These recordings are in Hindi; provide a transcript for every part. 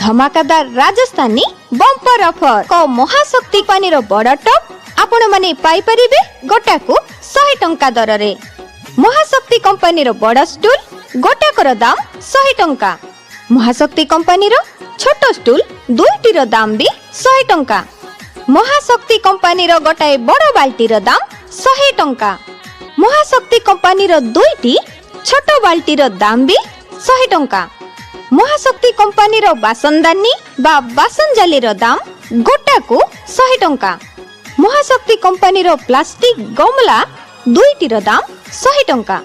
धमाकादार राजस्थानी बंपर ऑफर को महाशक्ति कंपनी बड़ टप आपण माने पाई परिबे गोटाकू 100 टंका दर रे। महाशक्ति कंपनी बड़ स्टूल गोटाकर दाम 100 टंका। महाशक्ति कंपनी छोट स्टूल दुईटीर दाम भी 100 टंका। महाशक्ति कंपनी गोटाए बड़ बाल्टीर दाम 100 टंका। महाशक्ति कंपनी दुईटी छोट बाल्टीर दाम भी 100 टंका। महाशक्ति कंपनी बासनदानी बा बासन जालीर दाम गोटाकू 100 टंका। महाशक्ति कंपनी प्लास्टिक गमला दुईटीर दाम 100 टंका।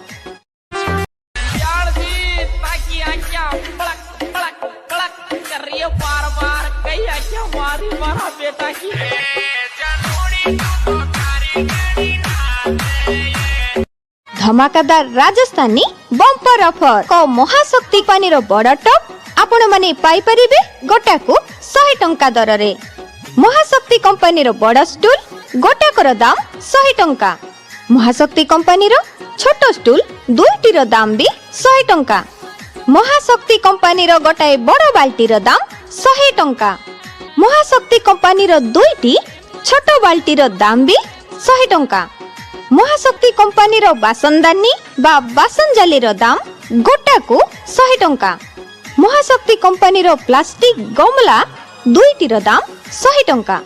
धमाकादार राजस्थानी बंपर ऑफर को महाशक्ति कंपनी बड़ टप आपण माने पाई परिबे गोटाकू 100 टंका दर रे। महाशक्ति कंपनी बड़ स्टूल गोटाकर दाम 100 टंका। महाशक्ति कंपनी छोट स्टूल दुईटीर दाम भी 100 टंका। महाशक्ति कंपनी गोटाए बड़ बाल्टीर दाम 100 टंका। महाशक्ति कंपनी दुईटी छोट बाल्टीर दाम भी 100 टंका। महाशक्ति कंपनी बासनदानी बा बासन जालीर दाम गोटाकू 100 टंका। महाशक्ति कंपनी प्लास्टिक गमला दुईटीर दाम 100 टंका।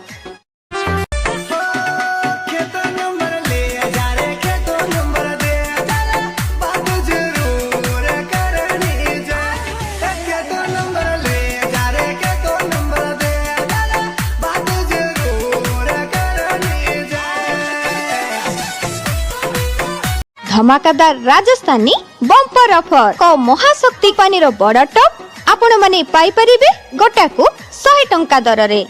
धमाकादार राजस्थानी बंपर ऑफर को महाशक्ति कंपनी बड़ टप आपण माने पाई परिबे गोटाकू 100 टंका दर रे।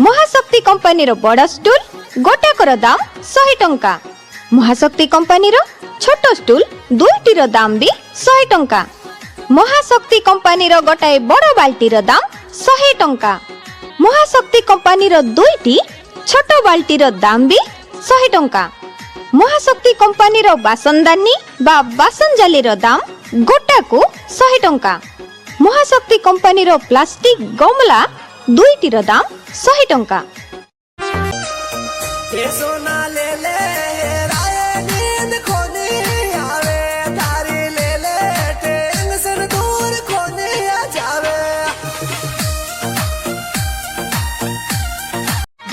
महाशक्ति कंपनी बड़ स्टूल गोटाकर दाम 100 टंका। महाशक्ति कंपनी छोट स्टूल दुईटीर दाम भी 100 टंका। महाशक्ति कंपनी गोटाए बड़ बाल्टीर दाम 100 टंका। महाशक्ति कंपनी दुईटी छोट बाल्टीर दाम भी 100 टंका। महाशक्ति कंपनी बासनदानी बा बासन जालीर दाम गोटाकू 100 टंका। महाशक्ति कंपनी प्लास्टिक गमला दुईटीर दाम 100 टंका।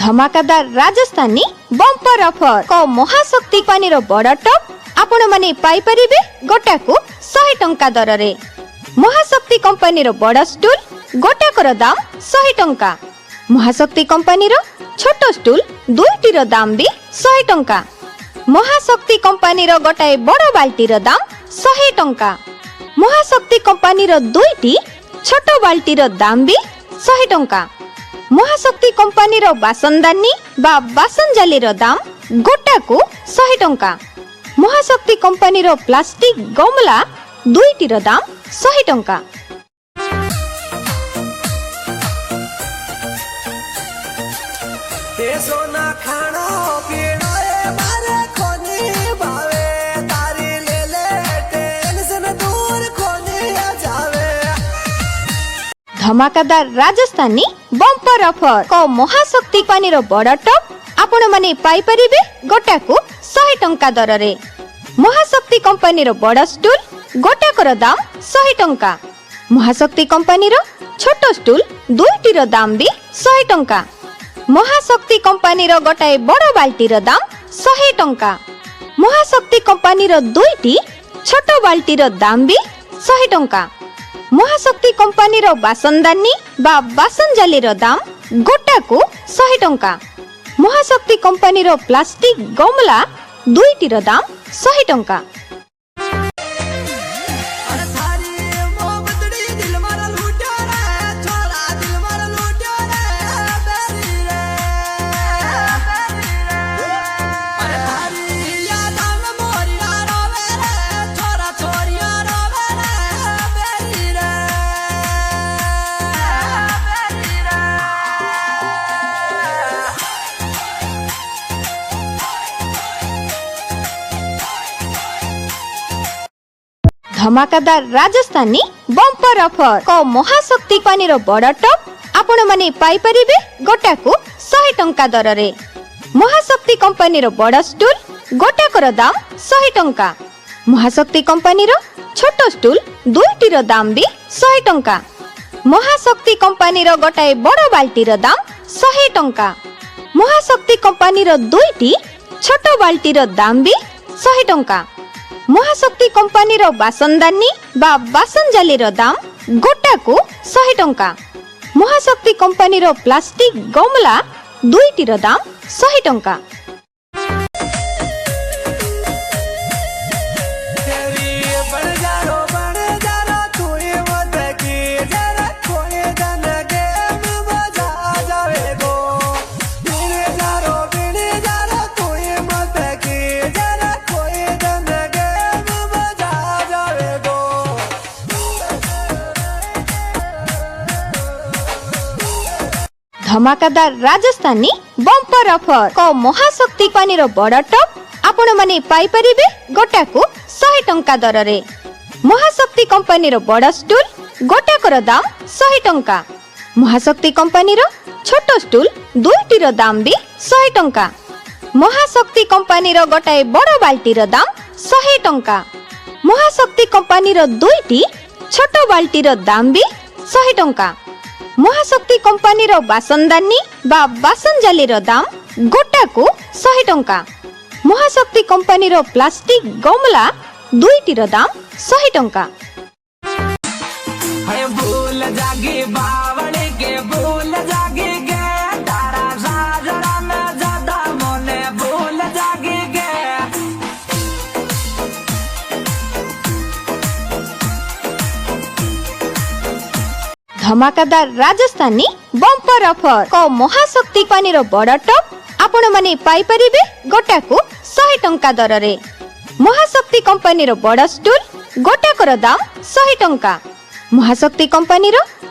धमाकादार राजस्थानी बंपर ऑफर को महाशक्ति कंपनी बड़ टप आपण माने पाई परिबे गोटाकू 100 टंका दर रे। महाशक्ति कंपनी बड़ स्टूल गोटाकर दाम 100 टंका। महाशक्ति कंपनी छोट स्टूल दुईटीर दाम भी 100 टंका। महाशक्ति कंपनी गोटाए बड़ बाल्टीर दाम 100 टंका। महाशक्ति कंपनी दुईटी छोट बाल्टीर दाम भी 100 टंका। महाशक्ति कंपनी बासनदानी बा बासन जालीर दाम गोटाकू 100 टंका। महाशक्ति कंपनी प्लास्टिक गमला दुईटीर दाम 100 टंका। धमाकादार राजस्थानी बंपर ऑफर को महाशक्ति कंपनी बड़ टप आपण माने पाई परिबे गोटाकू 100 टंका दर रे। महाशक्ति कंपनी बड़ स्टूल गोटाकर दाम 100 टंका। महाशक्ति कंपनी छोट स्टूल दुईटीर दाम भी 100 टंका। महाशक्ति कंपनी गोटाए बड़ बाल्टीर दाम 100 टंका। महाशक्ति कंपनी दुईटी छोट बाल्टीर दाम भी 100 टंका। महाशक्ति कंपनी बासनदानी बा बासन जालीर दाम गोटाकू 100 टंका। महाशक्ति कंपनी प्लास्टिक गमला दुईटीर दाम 100 टंका। धमाकादार राजस्थानी बंपर ऑफर को महाशक्ति कंपनी बड़ टप आपण माने पाई परिबे गोटा को 100 टंका दर रे। महाशक्ति कंपनी बड़ स्टूल गोटाकर दाम 100 टंका। महाशक्ति कंपनी छोट स्टूल दुईटीर दाम भी 100 टंका। महाशक्ति कंपनी गोटाए बड़ बाल्टीर दाम 100 टंका। महाशक्ति कंपनी दुईटी छोट बाल्टीर दाम भी 100 टंका। महाशक्ति कंपनी बासनदानी बा बासन जालीर दाम गोटा को 100 टंका। महाशक्ति कंपनी प्लास्टिक गमला दुईटीर दाम 100 टंका। धमाकादार राजस्थानी बंपर ऑफर को महाशक्ति कंपनी बड़ टप आपण माने पाई परिबे गोटा को 100 टंका दर रे। महाशक्ति कंपनी बड़ स्टूल गोटाकर दाम 100 टंका। महाशक्ति कंपनी छोट स्टूल दुईटीर दाम भी 100 टंका। महाशक्ति कंपनी गोटाए बड़ बाल्टीर दाम 100 टंका। महाशक्ति कंपनी दुईटी छोट बाल्टीर दाम भी 100 टंका। महाशक्ति कंपनी बासनदानी बा बासन जालीर दाम गोटा को 100 टंका। महाशक्ति कंपनी प्लास्टिक गमला दुईटीर दाम 100 टंका। धमाकादार राजस्थानी बंपर ऑफर को महाशक्ति कंपनी बड़ टप आपण माने पाई परिबे गोटा को 100 टंका दर रे। महाशक्ति कंपनी बड़ स्टूल गोटाकर दाम 100 टंका। महाशक्ति कंपनी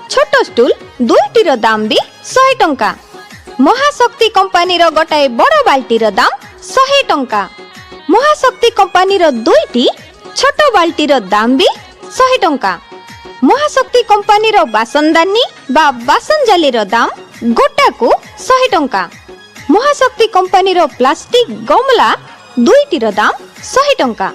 छोट स्टूल दुईटीर दाम भी 100 टंका। महाशक्ति कंपनी गोटाए बड़ बाल्टीर दाम 100 टंका। महाशक्ति कंपनी दुईटी छोट बाल्टीर दाम भी 100 टंका। महाशक्ति कंपनी बासनदानी बा बासन जालीर दाम गोटा को 100 टंका। महाशक्ति कंपनी प्लास्टिक गमला दुईटीर दाम 100 टंका।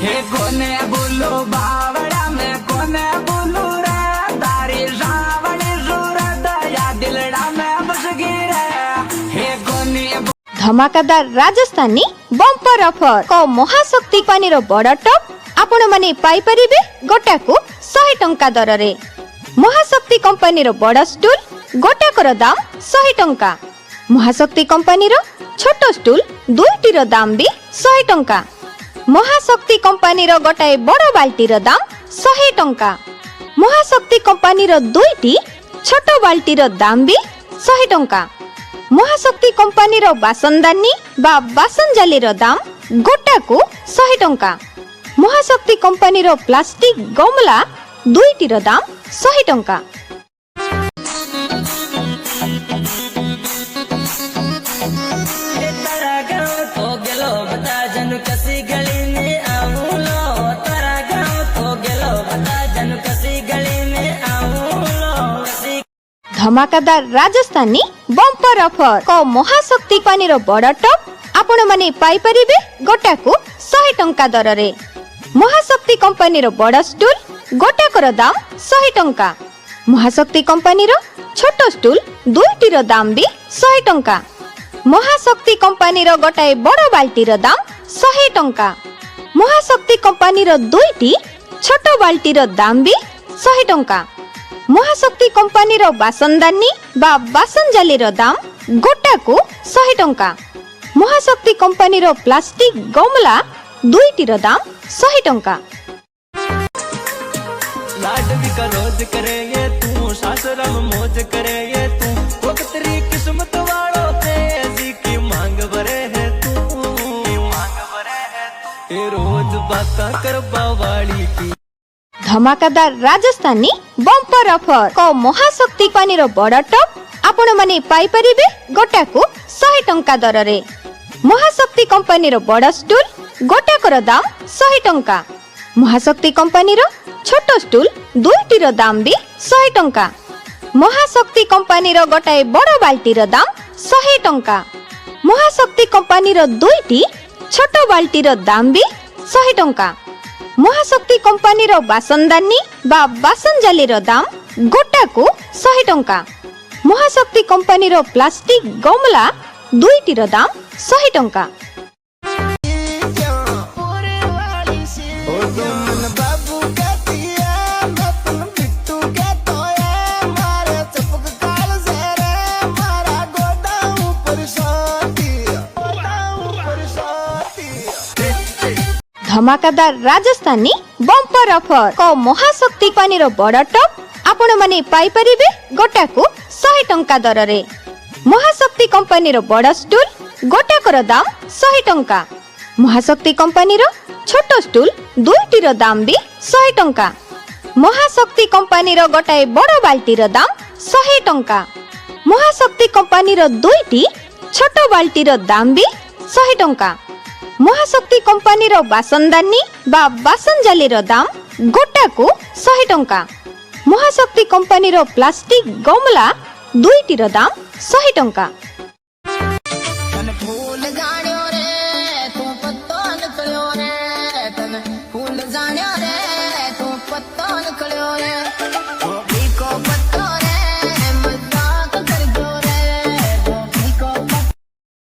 हे कोने बोलो बावड़ा में कोने बोलो रे दारी रावणी सूरत या दिलड़ा में बस गिरे हे कोने। धमाकादार राजस्थानी बंपर ऑफर को महाशक्ति कंपनी बड़ टप आपण माने पाई परिबे गोटा को 100 टंका दर रे। महाशक्ति कंपनी बड़ स्टूल गोटाकर दाम 100 टंका। महाशक्ति कंपनी छोट स्टूल दुईटीर दाम भी 100 टंका। महाशक्ति कंपनी गोटाए बड़ बाल्टीर दाम 100 टंका। महाशक्ति कंपनी दुईटी छोट बाल्टीर दाम भी 100 टंका। महाशक्ति कंपनी बासनदानी बा बासन जालीर दाम गोटा को 100 टंका। महाशक्ति कंपनी प्लास्टिक गमला दुईटीर दाम 100 टंका। धमाकादार राजस्थानी बंपर ऑफर को महाशक्ति कंपनी बड़ टप आपण माने पाई परिबे गोटा को 100 टंका दर रे। महाशक्ति कंपनी बड़ स्टूल गोटाकर दाम 100 टंका। महाशक्ति कंपनी छोट स्टूल दुईटीर दाम भी 100 टंका। महाशक्ति कंपनी गोटाए बड़ बाल्टीर दाम 100 टंका। महाशक्ति कंपनी दुईटी छोट बाल्टीर दाम भी 100 टंका। महाशक्ति कंपनी बासनदानी बा बासन जालीर दाम गोटा को 100 टंका। महाशक्ति कंपनी प्लास्टिक गमला दुईटीर दाम 100 टंका। लाडवी का रोज करेंगे तू सासुरम मौज करेंगे तू वो तेरी किस्मत वालों पे ऐसी की मांग भरे है तू ये रोज बात कर बावाली की। धमाकादार राजस्थानी बंपर ऑफर को महाशक्ति कंपनी बड़ टप आपण माने पाई परिबे गोटा को 100 टंका दर रे। महाशक्ति कंपनी बड़ स्टूल गोटाकर दाम 100 टंका। महाशक्ति कंपनी रो छोट स्टूल दुईटी रो दाम भी 100 टंका। महाशक्ति कंपनी रो गोटाए बड़ बाल्टी रो दाम 100 टंका। महाशक्ति कंपनी रो दुईटी छोट बाल्टी रो दाम भी 100 टंका। महाशक्ति कंपनी रो बासनदानी बा बासन जाली रो दाम गोटा को 100 टंका। महाशक्ति कंपनी रो प्लास्टिक गमला दुईटी रो दाम 100 टंका। धमाकादार राजस्थानी बम्पर ऑफर को महाशक्ति कंपनी रो बड़ टप आपण माने पाई परिबे गोटा को 100 टंका दर रे। महाशक्ति कंपनी रो बड़ स्टूल गोटा कर दाम 100 टंका। महाशक्ति कंपनी रो छोट स्टूल दुईटी रो दाम भी 100 टंका। महाशक्ति कंपनी रो गोटाए बड़ बाल्टी रो दाम 100 टंका। महाशक्ति कंपनी रो दुईटी छोट बाल्टी रो दाम भी 100 टंका। महाशक्ति कंपनी रो बासनदानी बा बासन जाली रो दाम गोटा को 100 टंका। महाशक्ति कंपनी रो प्लास्टिक गमला दुईटी रो दाम 100 टंका। फूल जाण्यो रे तू पत्तो निकल्यो रे।